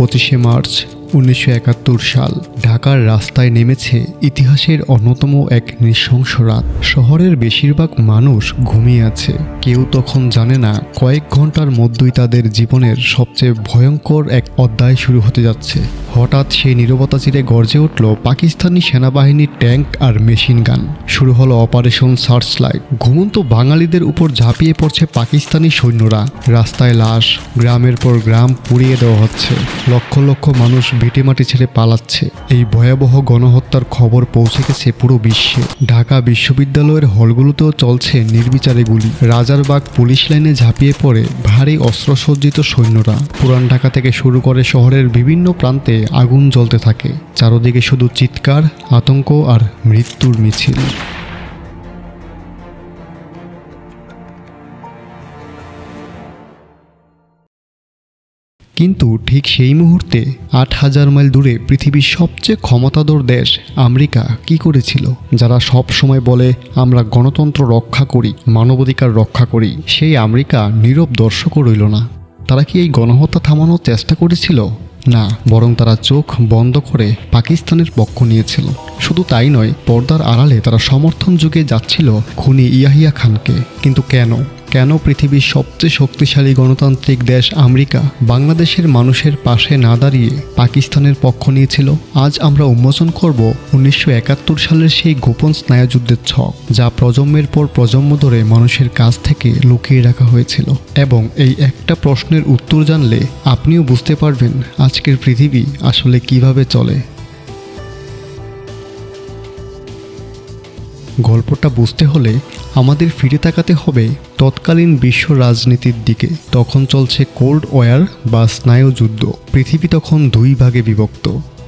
25শে March 1971 সাল। ঢাকার রাস্তায় নেমেছে ইতিহাসের অন্যতম এক নৃশংস রাত। শহরের বেশিরভাগ মানুষ ঘুমিয়ে আছে। কেউ তখন জানে না কয়েক ঘন্টার মধ্যেই তাদের জীবনের সবচেয়ে ভয়ঙ্কর এক অধ্যায় শুরু হতে যাচ্ছে। হঠাৎ সেই নীরবতা চিরে গর্জে উঠল পাকিস্তানি সেনাবাহিনীর ট্যাঙ্ক আর মেশিন গান। শুরু হলো অপারেশন সার্চলাইট। ঘুমন্ত বাঙালিদের উপর ঝাঁপিয়ে পড়ছে পাকিস্তানি সৈন্যরা। রাস্তায় লাশ, গ্রামের পর গ্রাম পুড়িয়ে দেওয়া হচ্ছে। লক্ষ লক্ষ মানুষ ভিটেমাটি ছেড়ে পালাচ্ছে। এই ভয়াবহ গণহত্যার খবর পৌঁছে গেছে পুরো বিশ্বে। ঢাকা বিশ্ববিদ্যালয়ের হলগুলোতেও চলছে নির্বিচারে গুলি। রাজারবাগ পুলিশ লাইনে ঝাঁপিয়ে পড়ে ভারী অস্ত্রসজ্জিত সৈন্যরা। পুরান ঢাকা থেকে শুরু করে শহরের বিভিন্ন প্রান্তে আগুন জ্বলতে থাকে। চারদিকে শুধু চিৎকার, আতঙ্ক আর মৃত্যুর মিছিল। কিন্তু ঠিক সেই মুহূর্তে ৮,০০০ মাইল দূরে পৃথিবীর সবচেয়ে ক্ষমতাধর দেশ আমেরিকা কি করেছিল? যারা সব সময় বলে আমরা গণতন্ত্র রক্ষা করি, মানবাধিকার রক্ষা করি, সেই আমেরিকা নীরব দর্শকও রইল না। তারা কি এই গণহত্যা থামানোর চেষ্টা করেছিল? না, বরং তারা চোখ বন্ধ করে পাকিস্তানের পক্ষ নিয়েছিল। শুধু তাই নয়, পর্দার আড়ালে তারা সমর্থন যুগে যাচ্ছিল খুনি ইয়াহিয়া খানকে। কিন্তু কেন পৃথিবীর সবচেয়ে শক্তিশালী গণতান্ত্রিক দেশ আমেরিকা বাংলাদেশের মানুষের পাশে না দাঁড়িয়ে পাকিস্তানের পক্ষ নিয়েছিল? আজ আমরা উন্মোচন করব 1971 সালের সেই গোপন স্নায়ুযুদ্ধের ছক, যা প্রজন্মের পর প্রজন্ম ধরে মানুষের কাছ থেকে লুকিয়ে রাখা হয়েছিল। এবং এই একটা প্রশ্নের উত্তর জানলে আপনিও বুঝতে পারবেন আজকের পৃথিবী আসলে কিভাবে চলে। গল্পটা বুঝতে হলে আমাদের ফিরে তাকাতে হবে তৎকালীন বিশ্ব রাজনীতির দিকে। তখন চলছে কোল্ড ওয়ার বা স্নায়ুযুদ্ধ। পৃথিবী তখন দুই ভাগে বিভক্ত।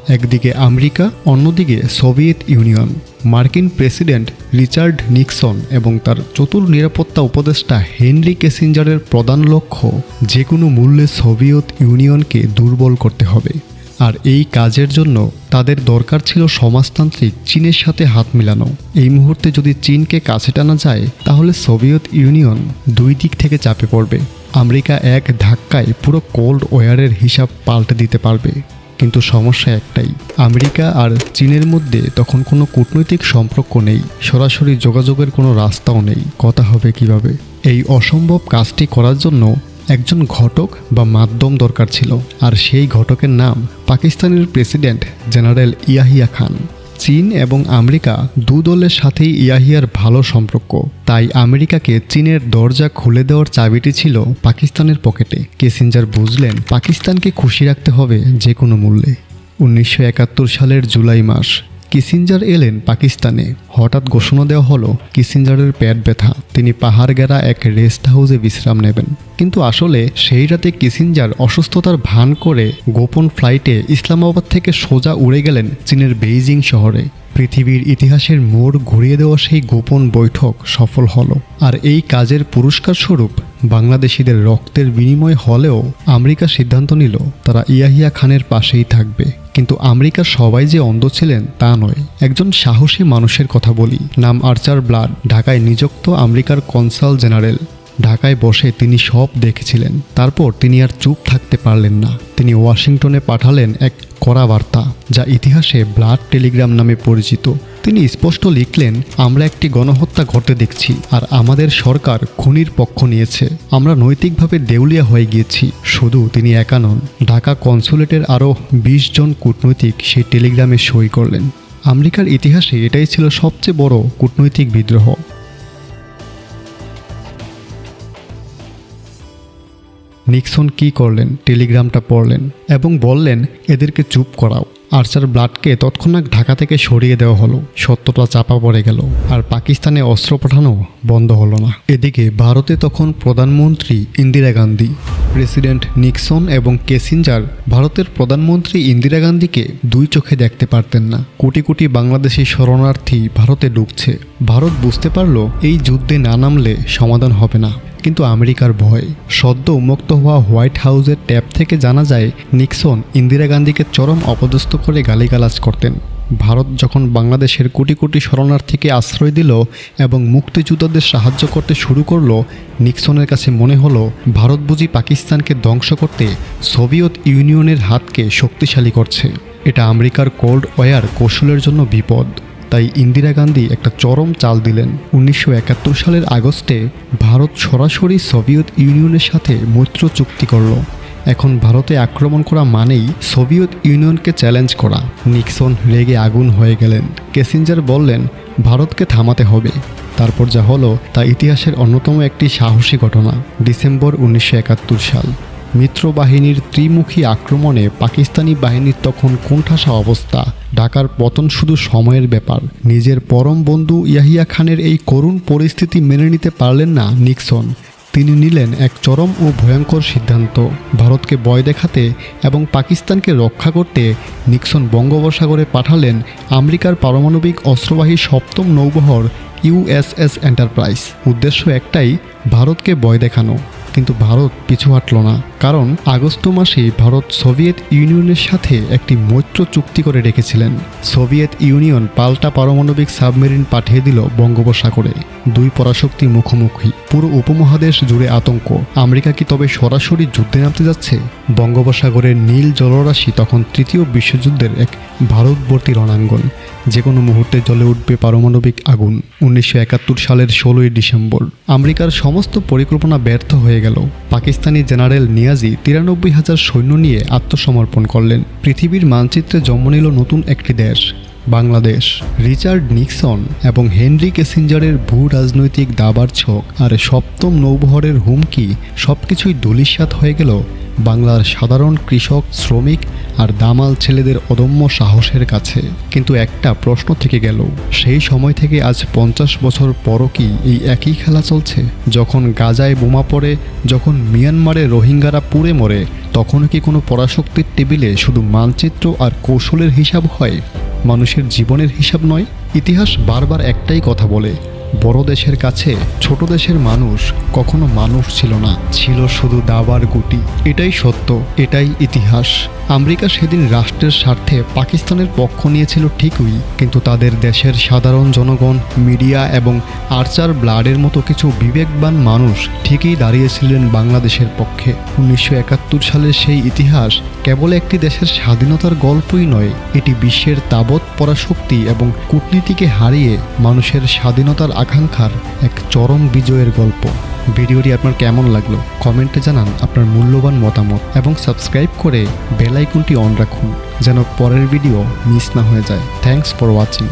একদিকে আমেরিকা, অন্যদিকে সোভিয়েত ইউনিয়ন। মার্কিন প্রেসিডেন্ট রিচার্ড নিক্সন এবং তার চতুর নিরাপত্তা উপদেষ্টা হেনরি কিসিঞ্জারের প্রধান লক্ষ্য যে কোনো মূল্যে সোভিয়েত ইউনিয়নকে দুর্বল করতে হবে। আর এই কাজের জন্য তাদের দরকার ছিল সমাজতান্ত্রিক চীনের সাথে হাত মেলানো। এই মুহূর্তে যদি চীনকে কাছে টানা যায়, তাহলে সোভিয়েত ইউনিয়ন দুই দিক থেকে চাপে পড়বে। আমেরিকা এক ধাক্কায় পুরো কোল্ড ওয়ারের হিসাব পাল্টে দিতে পারবে। কিন্তু সমস্যা একটাই, আমেরিকা আর চীনের মধ্যে তখন কোনো কূটনৈতিক সম্পর্ক নেই, সরাসরি যোগাযোগের কোনো রাস্তাও নেই। কথা হবে কিভাবে? এই অসম্ভব কাজটি করার জন্য একজন ঘটক বা মাধ্যম দরকার ছিল, আর সেই ঘটকের নাম পাকিস্তানের প্রেসিডেন্ট জেনারেল ইয়াহিয়া খান। চীন এবং আমেরিকা দু দলের সাথেই ইয়াহিয়ার ভালো সম্পর্ক, তাই আমেরিকাকে চীনের দরজা খুলে দেওয়ার চাবিটি ছিল পাকিস্তানের পকেটে। কিসিঞ্জার বুঝলেন পাকিস্তানকে খুশি রাখতে হবে যে কোনো মূল্যে। 1971 সালের জুলাই মাস। কিসিঞ্জার এলেন পাকিস্তানে। হঠাৎ ঘোষণা দেওয়া হলো কিসিঞ্জারের পেট ব্যথা, তিনি পাহাড় গেরা এক রেস্ট হাউসে বিশ্রাম নেবেন। কিন্তু আসলে সেই রাতে কিসিঞ্জার অসুস্থতার ভান করে গোপন ফ্লাইটে ইসলামাবাদ থেকে সোজা উড়ে গেলেন চীনের বেইজিং শহরে। পৃথিবীর ইতিহাসের মোড় ঘুরিয়ে দেওয়া সেই গোপন বৈঠক সফল হলো। আর এই কাজের পুরস্কার স্বরূপ বাংলাদেশিদের রক্তের বিনিময় হলেও আমেরিকা সিদ্ধান্ত নিল তারা ইয়াহিয়া খানের পাশেই থাকবে। কিন্তু আমেরিকার সবাই যে অন্ধ ছিলেন তা নয়। একজন সাহসী মানুষের কথা বলি, নাম আর্চার ব্লাড। ঢাকায় নিযুক্ত আমেরিকার কনসাল জেনারেল। ঢাকায় বসে তিনি সব দেখেছিলেন। তারপর তিনি আর চুপ থাকতে পারলেন না। তিনি ওয়াশিংটনে পাঠালেন এক কড়া বার্তা, যা ইতিহাসে ব্লাড টেলিগ্রাম নামে পরিচিত। তিনি স্পষ্ট লিখলেন, আমরা একটি গণহত্যা ঘটতে দেখছি, আর আমাদের সরকার খুনির পক্ষ নিয়েছে। আমরা নৈতিকভাবে দেউলিয়া হয়ে গিয়েছি। শুধু তিনি একা নন, ঢাকা কনসুলেটের আরও 20 জন কূটনৈতিক সেই টেলিগ্রামে সই করলেন। আমেরিকার ইতিহাসে এটাই ছিল সবচেয়ে বড় কূটনৈতিক বিদ্রোহ। নিক্সন কি করলেন? টেলিগ্রামটা পড়লেন এবং বললেন এদেরকে চুপ করাও। আর্চার ব্লাডকে তৎক্ষণাৎ ঢাকা থেকে সরিয়ে দেওয়া হলো। সত্যটা চাপা পড়ে গেল, আর পাকিস্তানে অস্ত্র পাঠানো বন্ধ হলো না। এদিকে ভারতে তখন প্রধানমন্ত্রী ইন্দিরা গান্ধী। প্রেসিডেন্ট নিক্সন এবং কিসিঞ্জার ভারতের প্রধানমন্ত্রী ইন্দিরা গান্ধীকে দুই চোখে দেখতে পারতেন না। কোটি কোটি বাংলাদেশি শরণার্থী ভারতে ঢুকছে। ভারত বুঝতে পারল এই যুদ্ধে না নামলে সমাধান হবে না। কিন্তু আমেরিকার ভয়। সদ্য উন্মুক্ত হওয়া হোয়াইট হাউসের ট্যাপ থেকে জানা যায় নিক্সন ইন্দিরা গান্ধীকে চরম অপদস্থ করে গালিগালাজ করতেন। ভারত যখন বাংলাদেশের কোটি কোটি শরণার্থীকে আশ্রয় দিল এবং মুক্তিযোদ্ধাদের সাহায্য করতে শুরু করলো, নিক্সনের কাছে মনে হলো ভারত বুঝি পাকিস্তানকে ধ্বংস করতে সোভিয়েত ইউনিয়নের হাতকে শক্তিশালী করছে। এটা আমেরিকার কোল্ড ওয়ার কৌশলের জন্য বিপদ। তাই ইন্দিরা গান্ধী একটা চরম চাল দিলেন। 1971 সালের আগস্টে ভারত সরাসরি সোভিয়েত ইউনিয়নের সাথে মৈত্রী চুক্তি করল। এখন ভারতে আক্রমণ করা মানেই সোভিয়েত ইউনিয়নকে চ্যালেঞ্জ করা। নিক্সন রেগে আগুন হয়ে গেলেন। কিসিঞ্জার বললেন ভারতকে থামাতে হবে। তারপর যা হলো তা ইতিহাসের অন্যতম একটি সাহসী ঘটনা। ডিসেম্বর 1971 সাল। মিত্র বাহিনীর ত্রিমুখী আক্রমণে পাকিস্তানি বাহিনীর তখন কোণঠাসা অবস্থা। ঢাকার পতন শুধু সময়ের ব্যাপার। নিজের পরম বন্ধু ইয়াহিয়া খানের এই করুণ পরিস্থিতি মেনে নিতে পারলেন না নিক্সন। তিনি নিলেন এক চরম ও ভয়ঙ্কর সিদ্ধান্ত। ভারতকে ভয় দেখাতে এবং পাকিস্তানকে রক্ষা করতে নিক্সন বঙ্গোপসাগরে পাঠালেন আমেরিকার পারমাণবিক অস্ত্রবাহী সপ্তম নৌবহর USS এন্টারপ্রাইজ। উদ্দেশ্য একটাই, ভারতকে ভয় দেখানো। কিন্তু ভারত পিছু হাঁটল না, কারণ আগস্ট মাসে ভারত সোভিয়েত ইউনিয়নের সাথে একটি মৈত্রী চুক্তি করে রেখেছিলেন। সোভিয়েত ইউনিয়ন পাল্টা পারমাণবিক সাবমেরিন পাঠিয়ে দিল বঙ্গোপসাগরে। দুই পরাশক্তি মুখোমুখি। পুরো উপমহাদেশ জুড়ে আতঙ্ক। আমেরিকা কি তবে সরাসরি যুদ্ধে নামতে যাচ্ছে? বঙ্গোপসাগরের নীল জলরাশি তখন তৃতীয় বিশ্বযুদ্ধের এক ভারতবর্তী রণাঙ্গন। যে কোনো মুহূর্তে জ্বলে উঠবে পারমাণবিক আগুন। 1971 সালের 16 ডিসেম্বর আমেরিকার সমস্ত পরিকল্পনা ব্যর্থ হয়ে গেল। পাকিস্তানি জেনারেল নিয়াজি 93,000 সৈন্য নিয়ে আত্মসমর্পণ করলেন। পৃথিবীর মানচিত্রে জন্ম নিল নতুন একটি দেশ, বাংলাদেশ। রিচার্ড নিক্সন এবং হেনরি কিসিঞ্জারের ভূ রাজনৈতিক দাবার ছক আর সপ্তম নৌবহরের হুমকি সবকিছুই ধূলিসাৎ হয়ে গেল বাংলার সাধারণ কৃষক, শ্রমিক আর দামাল ছেলেদের অদম্য সাহসের কাছে। কিন্তু একটা প্রশ্ন থেকে গেল, সেই সময় থেকে আজ 50 বছর পরও কি এই একই খেলা চলছে? যখন গাজায় বোমা পড়ে, যখন মিয়ানমারে রোহিঙ্গারা পুড়ে মরে, তখনও কি কোনো পরাশক্তির টেবিলে শুধু মানচিত্র আর কৌশলের হিসাব হয়, মানুষের জীবনের হিসাব নয়? ইতিহাস বারবার একটাই কথা বলে, বড় দেশের কাছে ছোট দেশের মানুষ কখনো মানুষ ছিল না, ছিল শুধু দাবার গুটি। এটাই সত্য, এটাই ইতিহাস। আমেরিকা সেদিন রাষ্ট্রের স্বার্থে পাকিস্তানের পক্ষ নিয়েছিল ঠিকই, কিন্তু তাদের দেশের সাধারণ জনগণ, মিডিয়া এবং আর্চার ব্লাডের মতো কিছু বিবেকবান মানুষ ঠিকই দাঁড়িয়েছিলেন বাংলাদেশের পক্ষে। 1971 সালের সেই ইতিহাস কেবল একটি দেশের স্বাধীনতার গল্পই নয়, এটি বিশ্বের তাবৎ পরাশক্তি এবং কূটনীতিকে হারিয়ে মানুষের স্বাধীনতার আকাঙ্ক্ষার এক চরম বিজয়ের গল্প। ভিডিওটি আপনার কেমন লাগলো কমেন্টে জানান আপনার মূল্যবান মতামত এবং সাবস্ক্রাইব করে বেল আইকনটি অন রাখুন যেন পরের ভিডিও মিস না হয়ে যায়। Thanks for watching.